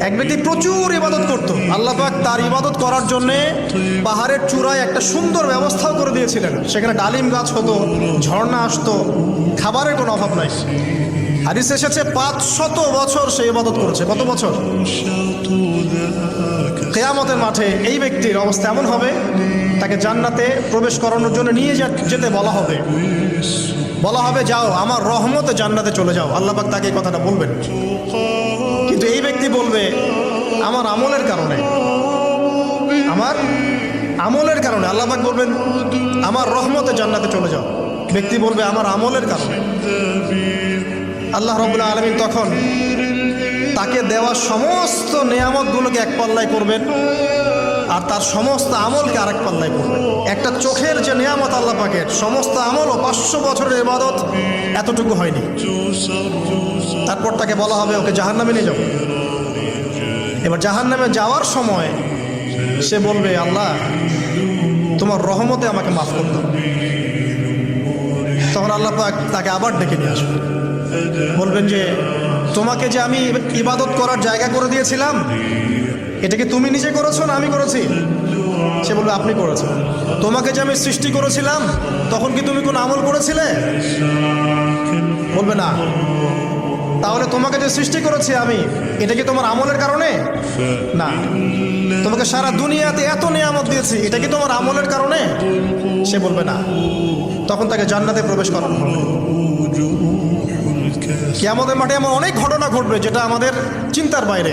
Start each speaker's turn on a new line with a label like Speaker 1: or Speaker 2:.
Speaker 1: এক ব্যক্তি প্রচুর ইবাদত করত, আল্লাহ পাক তার ইবাদত করার জন্য পাহাড়ের চূড়ায় একটা সুন্দর ব্যবস্থাও করে দিয়েছিলেন। সেখানে ডালিম গাছ হতো, ঝর্ণা আসতো, খাবারের কোনো অভাব নাই। হাদিস এসেছে 500 বছর সে ইবাদত করেছে। কত বছর? কিয়ামতের মাঠে এই ব্যক্তির অবস্থা এমন হবে, তাকে জান্নাতে প্রবেশ করানোর জন্য নিয়ে যেতে বলা হবে যাও আমার রহমতে জান্নাতে চলে যাও। আল্লাহ পাক তাকে এই কথাটা বলবেন, কিন্তু এই ব্যক্তি বলবে আমার আমলের কারণে আল্লাহ পাক বলবেন আমার রহমতে জান্নাতে চলে যাও। ব্যক্তি বলবে আমার আমলের কারণে। আল্লাহ রাব্বুল আলামিন তখন তাকে দেওয়া সমস্ত নেয়ামতগুলোকে এক পাল্লায় করবেন, আর তার সমস্ত আমলকে আরেক পাল্লায় করবেন। একটা চোখের যে নেয়ামত আল্লাহ পাকের, সমস্ত আমল ও 500 বছরের ইবাদত এতটুকু হয়নি। তারপর তাকে বলা হবে ওকে জাহান্নামে নিয়ে যাও। এবার জাহান্নামে যাওয়ার সময় সে বলবে আল্লাহ তোমার রহমতে আমাকে মাফ করে দাও। তখন আল্লাহ পাক তাকে আবার ডেকে নিয়ে আসবে, বলবেন যে তোমাকে যে আমি ইবাদত করার জায়গা করে দিয়েছিলাম, এটা কি তুমি নিজে করেছো না আমি করেছি? সে বলবে আপনি করেছেন। তোমাকে যে আমি সৃষ্টি করেছিলাম তখন কি তুমি কোনো আমল করেছিলে? বলবে না। তাহলে তোমাকে যে সৃষ্টি করেছি আমি, এটা কি তোমার আমলের কারণে? না। তোমাকে সারা দুনিয়াতে এত নিয়ামত দিয়েছি, এটা কি তোমার আমলের কারণে? সে বলবে না। তখন তাকে জান্নাতে প্রবেশ করানো হবে। কিয়ামতের মাঠে এমন অনেক ঘটনা ঘটবে যেটা আমাদের চিন্তার বাইরে।